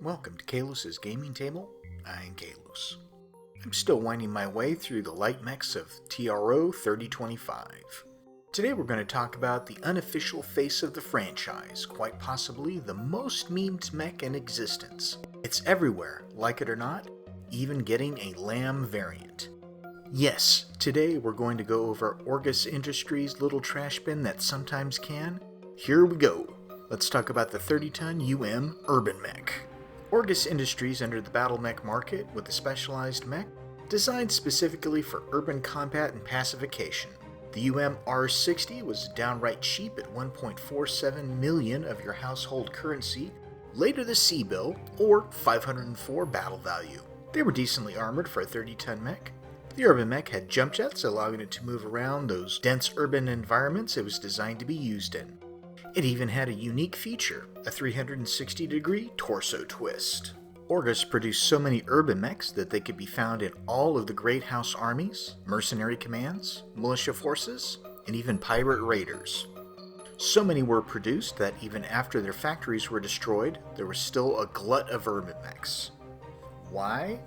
Welcome to Kalos's Gaming Table. I'm Kalos. I'm still winding my way through the light mechs of TRO 3025. Today we're going to talk about the unofficial face of the franchise, quite possibly the most memed mech in existence. It's everywhere, like it or not, even getting a lamb variant. Yes, today we're going to go over Orgus Industries' little trash bin that sometimes can. Here we go. Let's talk about the 30-ton UM Urbanmech. Orgus Industries entered the Battletech market with a specialized mech designed specifically for urban combat and pacification. The UM R60 was downright cheap at 1.47 million of your household currency, later the C-bill, or 504 battle value. They were decently armored for a 30-ton mech. The Urbanmech had jump jets, allowing it to move around those dense urban environments it was designed to be used in. It even had a unique feature, a 360-degree torso twist. Orgus produced so many Urbanmechs that they could be found in all of the Great House armies, mercenary commands, militia forces, and even pirate raiders. So many were produced that even after their factories were destroyed, there was still a glut of Urbanmechs. Why?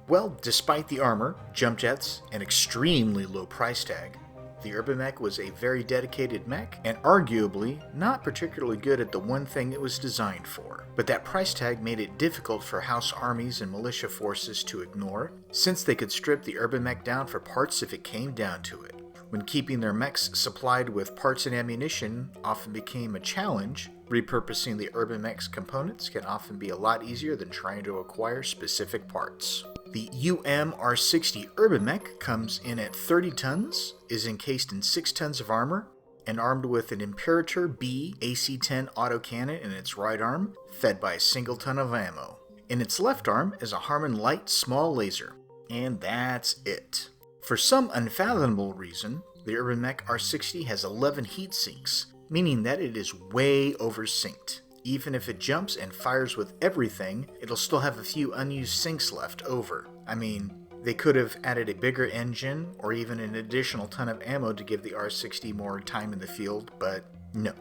Well, despite the armor, jump jets, and extremely low price tag, the Urbanmech was a very dedicated mech, and arguably not particularly good at the one thing it was designed for. But that price tag made it difficult for house armies and militia forces to ignore, since they could strip the Urbanmech down for parts if it came down to it. When keeping their mechs supplied with parts and ammunition often became a challenge, repurposing the Urbanmech's components can often be a lot easier than trying to acquire specific parts. The UM R60 Urbanmech comes in at 30 tons, is encased in 6 tons of armor, and armed with an Imperator B AC-10 autocannon in its right arm, fed by a single ton of ammo. In its left arm is a Harman Light small laser, and that's it. For some unfathomable reason, the Urbanmech R60 has 11 heat sinks, meaning that it is way oversynced. Even if it jumps and fires with everything, it'll still have a few unused sinks left over. I mean, they could have added a bigger engine or even an additional ton of ammo to give the R60 more time in the field, but no.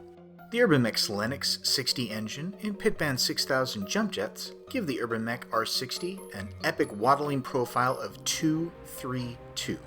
The Urbanmech's Lennox 60 engine and Pitman 6000 jump jets give the Urbanmech R60 an epic waddling profile of 2-3-2.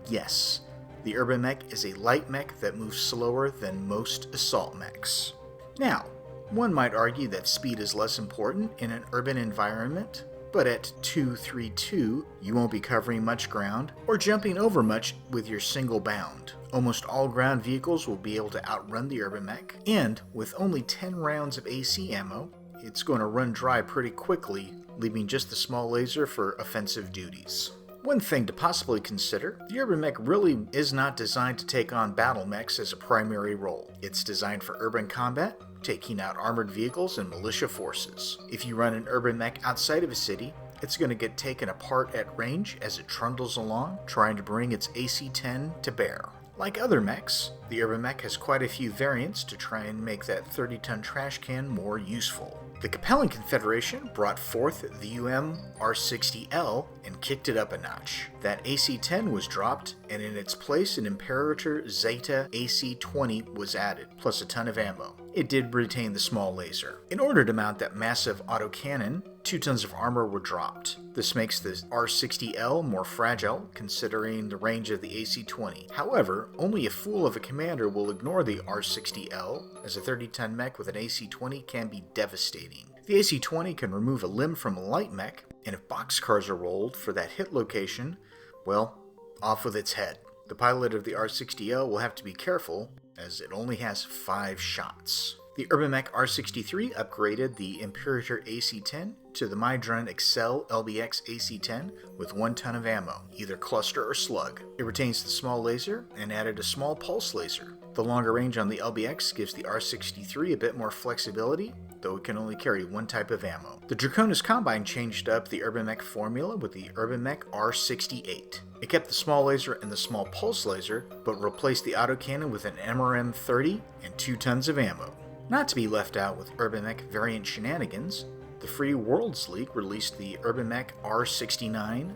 Yes, the Urbanmech is a light mech that moves slower than most assault mechs. Now, one might argue that speed is less important in an urban environment, but at 2-3-2, you won't be covering much ground or jumping over much with your single bound. Almost all ground vehicles will be able to outrun the Urbanmech, and with only 10 rounds of AC ammo, it's going to run dry pretty quickly, leaving just the small laser for offensive duties. One thing to possibly consider, the Urbanmech really is not designed to take on battle mechs as a primary role. It's designed for urban combat, taking out armored vehicles and militia forces. If you run an Urbanmech outside of a city, it's going to get taken apart at range as it trundles along, trying to bring its AC-10 to bear. Like other mechs, the Urbanmech has quite a few variants to try and make that 30-ton trash can more useful. The Capellan Confederation brought forth the UM R60L and kicked it up a notch. That AC-10 was dropped, and in its place an Imperator Zeta AC-20 was added, plus a ton of ammo. It did retain the small laser. In order to mount that massive autocannon, 2 tons of armor were dropped. This makes the R60L more fragile, considering the range of the AC-20. However, only a fool of a commander will ignore the R60L, as a 30-ton mech with an AC-20 can be devastating. The AC-20 can remove a limb from a light mech, and if boxcars are rolled for that hit location, well, off with its head. The pilot of the R60L will have to be careful, as it only has 5 shots. The Urbanmech R63 upgraded the Imperator AC-10 to the Mydrun Excel LBX AC-10 with 1 ton of ammo, either cluster or slug. It retains the small laser and added a small pulse laser. The longer range on the LBX gives the R63 a bit more flexibility, though it can only carry 1 type of ammo. The Draconis Combine changed up the Urbanmech formula with the Urbanmech R68. It kept the small laser and the small pulse laser, but replaced the autocannon with an MRM-30 and 2 tons of ammo. Not to be left out with Urbanmech variant shenanigans, the Free Worlds League released the Urbanmech R69.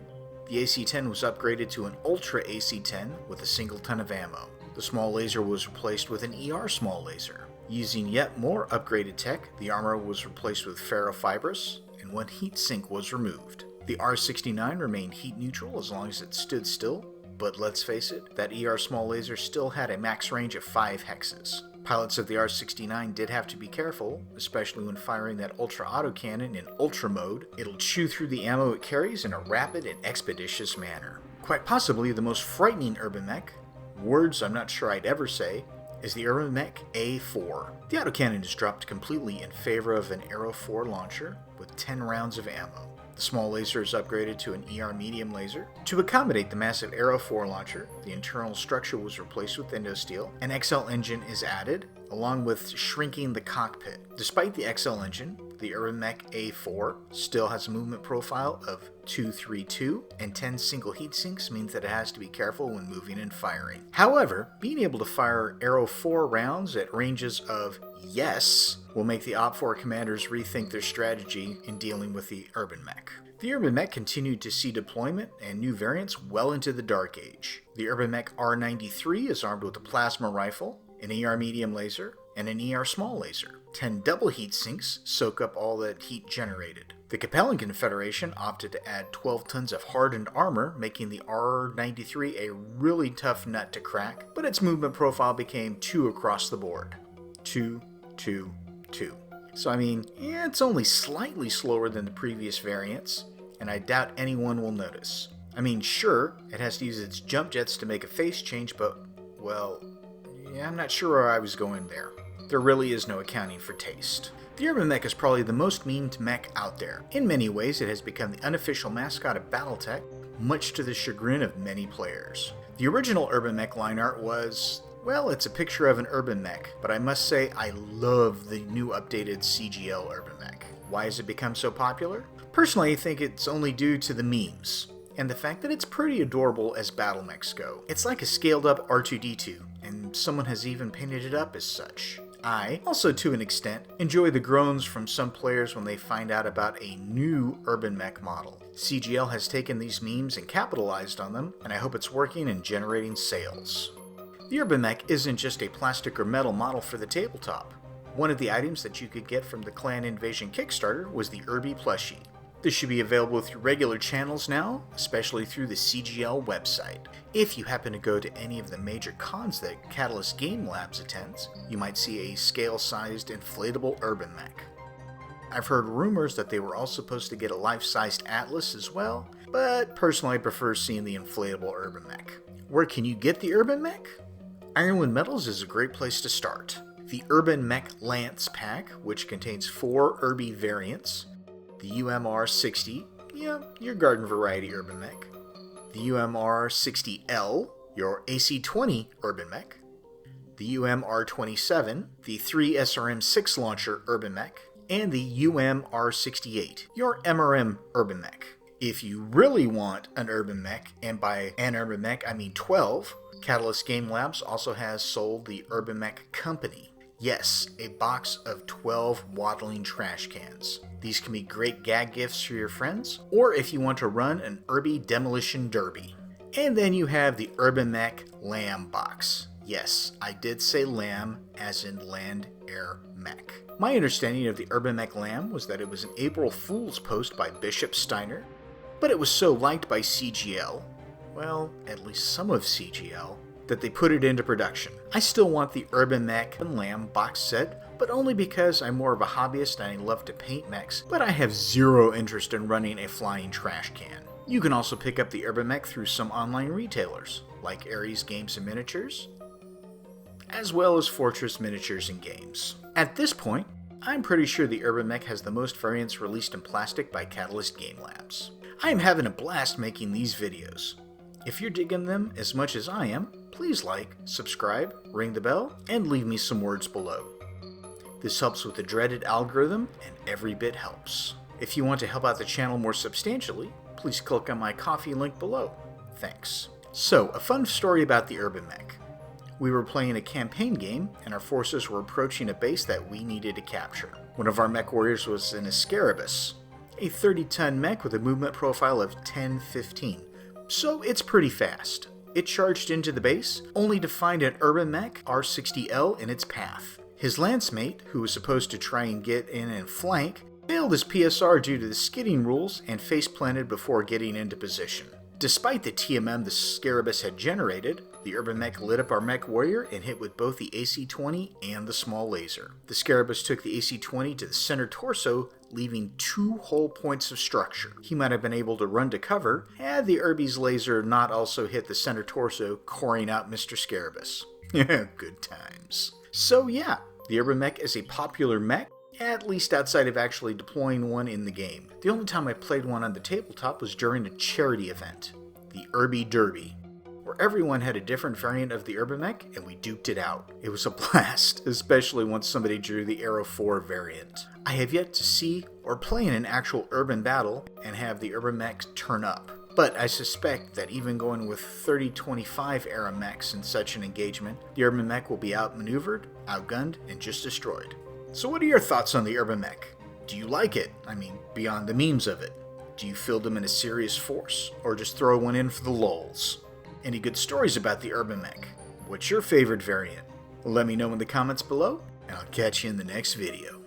The AC-10 was upgraded to an Ultra AC-10 with a single ton of ammo. The small laser was replaced with an ER small laser. Using yet more upgraded tech, the armor was replaced with ferrofibrous, and one heat sink was removed. The R69 remained heat neutral as long as it stood still, but let's face it, that ER small laser still had a max range of 5 hexes. Pilots of the R69 did have to be careful, especially when firing that ultra autocannon in ultra mode. It'll chew through the ammo it carries in a rapid and expeditious manner. Quite possibly the most frightening Urbanmech, words I'm not sure I'd ever say, is the Urbanmech A4. The autocannon is dropped completely in favor of an Arrow 4 launcher with 10 rounds of ammo. The small laser is upgraded to an ER medium laser. To accommodate the massive Arrow 4 launcher, the internal structure was replaced with endosteel. An XL engine is added, along with shrinking the cockpit. Despite the XL engine, the Urbanmech A4 still has a movement profile of 232, and 10 single heat sinks means that it has to be careful when moving and firing. However, being able to fire Arrow 4 rounds at ranges of yes will make the OPFOR commanders rethink their strategy in dealing with the Urbanmech. The Urbanmech continued to see deployment and new variants well into the Dark Age. The Urbanmech R93 is armed with a plasma rifle, an ER medium laser, and an ER small laser. 10 double heat sinks soak up all that heat generated. The Capellan Confederation opted to add 12 tons of hardened armor, making the R93 a really tough nut to crack, but its movement profile became 2 across the board. 2, 2, 2. So I mean, yeah, it's only slightly slower than the previous variants, and I doubt anyone will notice. I mean, sure, it has to use its jump jets to make a phase change, but, well, yeah, I'm not sure where I was going there. There really is no accounting for taste. The Urbanmech is probably the most memed mech out there. In many ways, it has become the unofficial mascot of Battletech, much to the chagrin of many players. The original Urbanmech line art was, well, it's a picture of an Urbanmech, but I must say I love the new updated CGL Urbanmech. Why has it become so popular? Personally, I think it's only due to the memes, and the fact that it's pretty adorable as battle mechs go. It's like a scaled up R2-D2, and someone has even painted it up as such. I, also to an extent, enjoy the groans from some players when they find out about a new Urbanmech model. CGL has taken these memes and capitalized on them, and I hope it's working and generating sales. The Urbanmech isn't just a plastic or metal model for the tabletop. One of the items that you could get from the Clan Invasion Kickstarter was the Urbie plushie. This should be available through regular channels now, especially through the CGL website. If you happen to go to any of the major cons that Catalyst Game Labs attends, you might see a scale-sized inflatable Urbanmech. I've heard rumors that they were all supposed to get a life-sized Atlas as well, but personally I prefer seeing the inflatable Urbanmech. Where can you get the Urbanmech? Ironwood Metals is a great place to start. The Urbanmech Lance pack, which contains 4 Urbie variants, the UMR60, yeah, your garden variety Urbanmech, the UMR60L, your AC-20 Urbanmech, the UMR27, the 3 SRM-6 launcher Urbanmech, and the UMR68, your MRM Urbanmech. If you really want an Urbanmech, and by an Urbanmech I mean 12, Catalyst Game Labs also has sold the Urbanmech Company. Yes, a box of 12 waddling trash cans. These can be great gag gifts for your friends, or if you want to run an Urbie Demolition Derby. And then you have the Urbanmech Lamb box. Yes, I did say lamb as in land, air, mech. My understanding of the Urbanmech Lamb was that it was an April Fool's post by Bishop Steiner, but it was so liked by CGL, well, at least some of CGL, that they put it into production. I still want the Urbanmech and Lamb box set, but only because I'm more of a hobbyist and I love to paint mechs, but I have zero interest in running a flying trash can. You can also pick up the Urbanmech through some online retailers, like Ares Games and Miniatures, as well as Fortress Miniatures and Games. At this point, I'm pretty sure the Urbanmech has the most variants released in plastic by Catalyst Game Labs. I am having a blast making these videos. If you're digging them as much as I am, please like, subscribe, ring the bell, and leave me some words below. This helps with the dreaded algorithm, and every bit helps. If you want to help out the channel more substantially, please click on my Ko-fi link below. Thanks. So, a fun story about the Urbanmech. We were playing a campaign game, and our forces were approaching a base that we needed to capture. One of our mech warriors was an Ascarabus, a 30-ton mech with a movement profile of 10-15. So it's pretty fast. It charged into the base, only to find an Urbanmech R60L in its path. His lance mate, who was supposed to try and get in and flank, failed his PSR due to the skidding rules and face-planted before getting into position. Despite the TMM the Scarabus had generated, the Urbanmech lit up our mech warrior and hit with both the AC-20 and the small laser. The Scarabus took the AC-20 to the center torso, leaving 2 whole points of structure. He might have been able to run to cover had the Urbie's laser not also hit the center torso, coring out Mr. Scarabus. Good times. So yeah, the Urbanmech is a popular mech, at least outside of actually deploying one in the game. The only time I played one on the tabletop was during a charity event, the Urbie Derby, where everyone had a different variant of the Urbanmech and we duked it out. It was a blast, especially once somebody drew the Arrow 4 variant. I have yet to see or play in an actual urban battle and have the Urbanmech turn up, but I suspect that even going with 30-25 era mechs in such an engagement, the Urbanmech will be outmaneuvered, outgunned, and just destroyed. So what are your thoughts on the Urbanmech? Do you like it? I mean, beyond the memes of it. Do you field them in a serious force, or just throw one in for the lulz? Any good stories about the Urbanmech? What's your favorite variant? Let me know in the comments below, and I'll catch you in the next video.